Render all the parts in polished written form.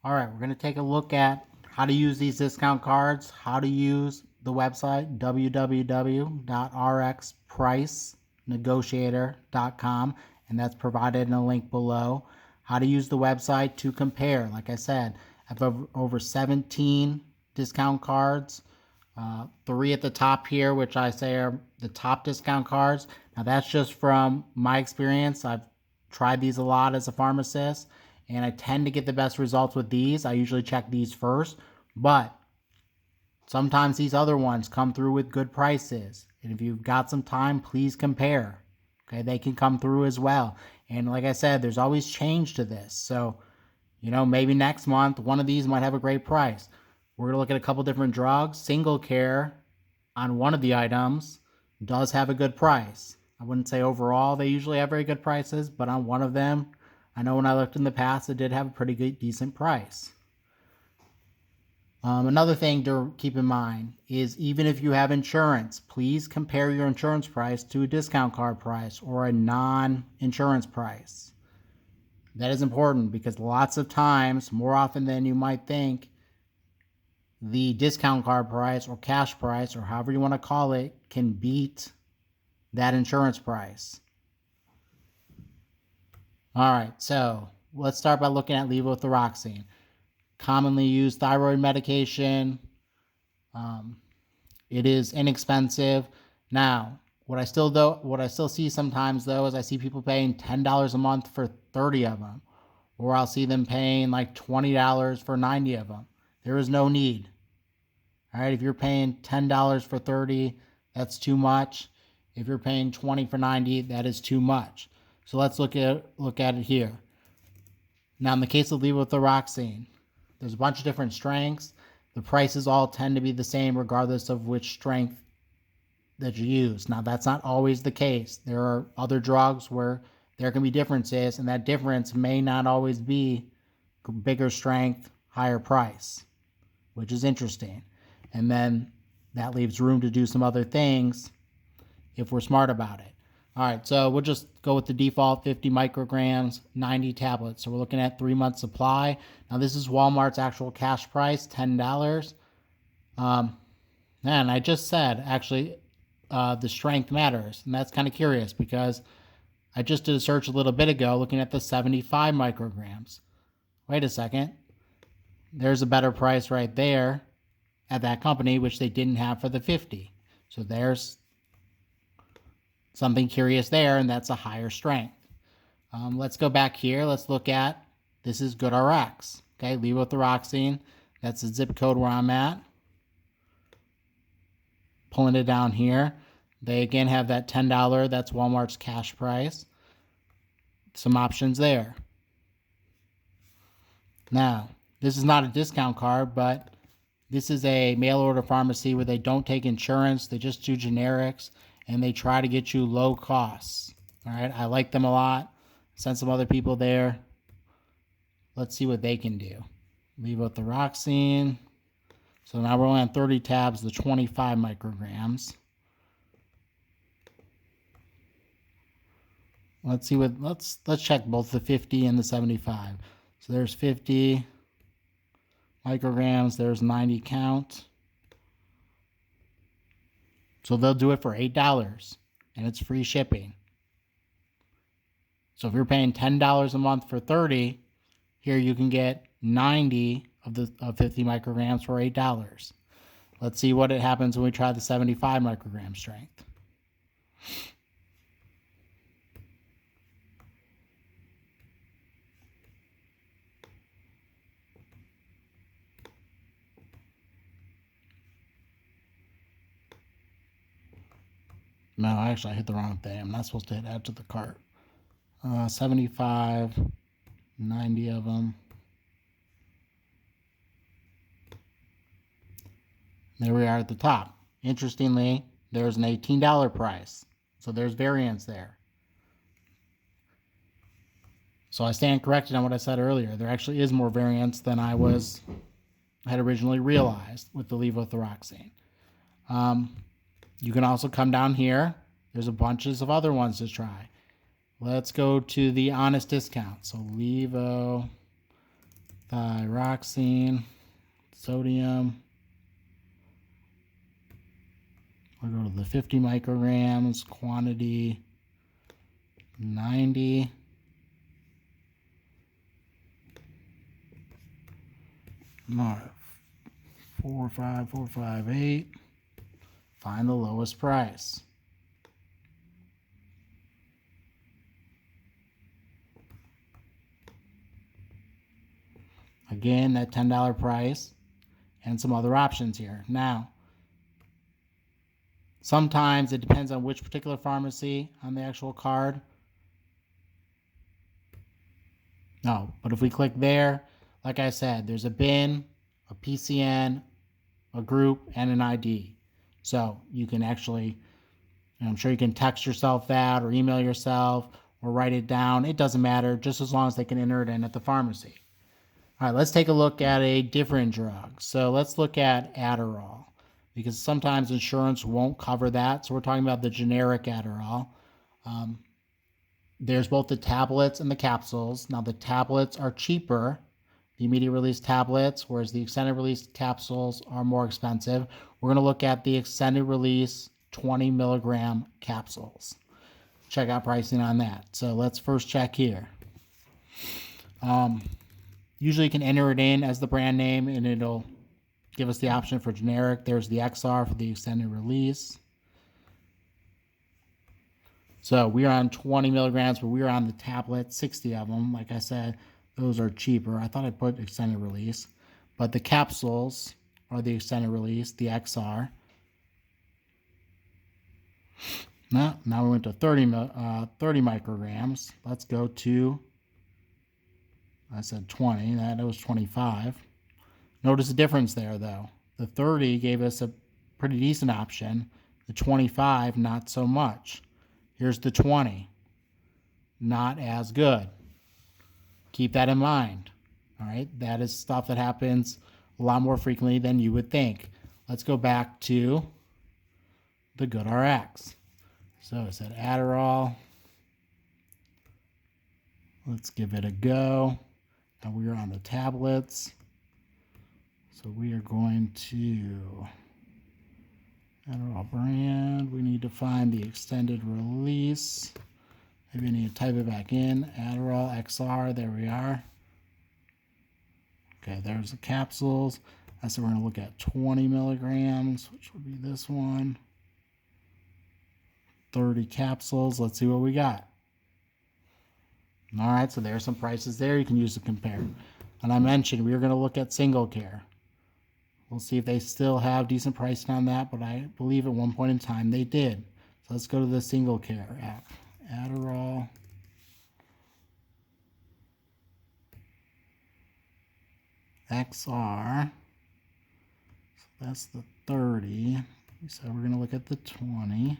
All right, we're going to take a look at how to use these discount cards, how to use the website www.rxpricenegotiator.com, and that's provided in a link below. How to use the website to compare. Like I said, I have over 17 discount cards. 3 at the top here, which I say are the top discount cards. Now that's just from my experience. I've tried these a lot as a pharmacist, and I tend to get the best results with these. I usually check these first, but sometimes these other ones come through with good prices. And if you've got some time, please compare. Okay, they can come through as well. And like I said, there's always change to this. So, maybe next month, one of these might have a great price. We're going to look at a couple different drugs. Single Care on one of the items does have a good price. I wouldn't say overall they usually have very good prices, but on one of them, I know when I looked in the past, it did have a pretty good, decent price. Another thing to keep in mind is even if you have insurance, please compare your insurance price to a discount card price or a non-insurance price. That is important because lots of times, more often than you might think, the discount card price or cash price or however you want to call it can beat that insurance price. All right, so let's start by looking at levothyroxine. Commonly used thyroid medication. It is inexpensive. Now, what I still see sometimes though is I see people paying $10 a month for 30 of them, or I'll see them paying like $20 for 90 of them. There is no need. All right, if you're paying $10 for 30, that's too much. If you're paying 20 for 90, that is too much. So let's look at it here. Now, in the case of levothyroxine, there's a bunch of different strengths. The prices all tend to be the same regardless of which strength that you use. Now, that's not always the case. There are other drugs where there can be differences, and that difference may not always be bigger strength, higher price, which is interesting. And then that leaves room to do some other things if we're smart about it. All right, so we'll just go with the default 50 micrograms, 90 tablets. So we're looking at 3 months supply. Now this is Walmart's actual cash price, $10. And I just said, actually, the strength matters. And that's kind of curious because I just did a search a little bit ago looking at the 75 micrograms. Wait a second. There's a better price right there at that company, which they didn't have for the 50. So there's something curious there, and that's a higher strength. Let's go back here. Let's look at, this is GoodRx. Okay, levothyroxine. That's the zip code where I'm at. Pulling it down here. They again have that $10. That's Walmart's cash price. Some options there. Now, this is not a discount card, but this is a mail order pharmacy where they don't take insurance. They just do generics, and they try to get you low costs. All right, I like them a lot. Send some other people there. Let's see what they can do. Levothyroxine. So now we're only on 30 tabs, the 25 micrograms. Let's see what, let's check both the 50 and the 75. So there's 50 micrograms, there's 90 count. So they'll do it for $8 and it's free shipping. So if you're paying $10 a month for 30, here you can get 90 of 50 micrograms for $8. Let's see what it happens when we try the 75 microgram strength. No, actually, I hit the wrong thing. I'm not supposed to hit add to the cart. 75, 90 of them. There we are at the top. Interestingly, there's an $18 price. So there's variance there. So I stand corrected on what I said earlier. There actually is more variance than I had originally realized with the levothyroxine. You can also come down here. There's a bunches of other ones to try. Let's go to the honest discount. So levothyroxine Thyroxine, sodium. We'll go to the 50 micrograms, quantity 90. All right, 45458. Find the lowest price. Again, that $10 price and some other options here. Now, sometimes it depends on which particular pharmacy on the actual card. No, but if we click there, like I said, there's a BIN, a PCN, a group, and an ID. So you can actually, I'm sure you can text yourself that or email yourself or write it down. It doesn't matter, just as long as they can enter it in at the pharmacy. All right, let's take a look at a different drug. So let's look at Adderall, because sometimes insurance won't cover that. So we're talking about the generic Adderall. There's both the tablets and the capsules. Now the tablets are cheaper, the immediate release tablets, whereas the extended release capsules are more expensive. We're going to look at the extended release 20 milligram capsules. Check out pricing on that. So let's first check here. Usually you can enter it in as the brand name and it'll give us the option for generic. There's the XR for the extended release. So we are on 20 milligrams, but we are on the tablet, 60 of them. Like I said, those are cheaper. I thought I put extended release, but the capsules are the extended release, the XR. Now we went to 30 micrograms. Let's go to, I said 20, that was 25. Notice the difference there though. The 30 gave us a pretty decent option. The 25, not so much. Here's the 20, not as good. Keep that in mind. All right, that is stuff that happens a lot more frequently than you would think. Let's go back to the GoodRx. So it said Adderall. Let's give it a go. Now we are on the tablets. So we are going to Adderall brand. We need to find the extended release. Maybe I need to type it back in. Adderall XR. There we are. Okay, there's the capsules. So we're going to look at 20 milligrams, which would be this one. 30 capsules. Let's see what we got. All right, so there's some prices there you can use to compare. And I mentioned we were going to look at Single Care. We'll see if they still have decent pricing on that, but I believe at one point in time they did. So let's go to the Single Care app. Adderall. XR. So that's the 30. So we're going to look at the 20.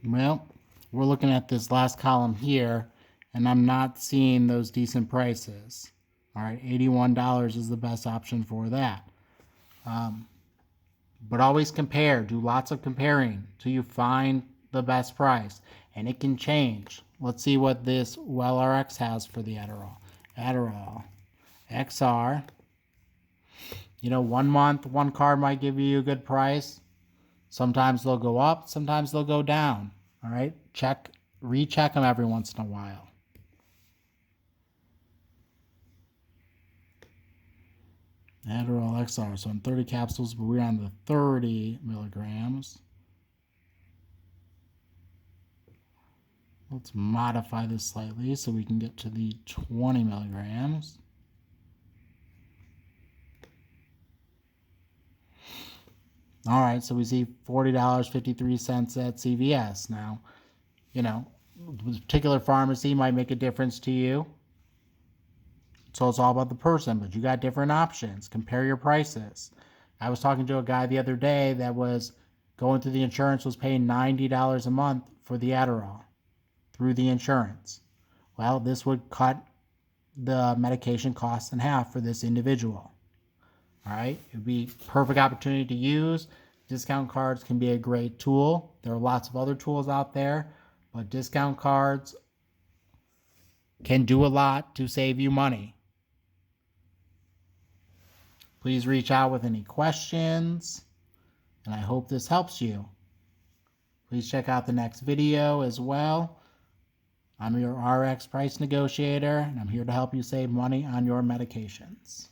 Well, we're looking at this last column here, and I'm not seeing those decent prices. All right, $81 is the best option for that. But always compare. Do lots of comparing till you find the best price, and it can change. Let's see what this WellRx has for the Adderall. Adderall XR. You know, 1 month, one card might give you a good price. Sometimes they'll go up, sometimes they'll go down. All right, recheck them every once in a while. Adderall XR, so on 30 capsules, but we're on the 30 milligrams. Let's modify this slightly so we can get to the 20 milligrams. All right, so we see $40.53 at CVS. Now, you know, this particular pharmacy might make a difference to you. So it's all about the person, but you got different options. Compare your prices. I was talking to a guy the other day that was going through the insurance, was paying $90 a month for the Adderall through the insurance. Well, this would cut the medication costs in half for this individual. All right, it would be perfect opportunity to use. Discount cards can be a great tool. There are lots of other tools out there, but discount cards can do a lot to save you money. Please reach out with any questions, and I hope this helps you. Please check out the next video as well. I'm your RX price negotiator, and I'm here to help you save money on your medications.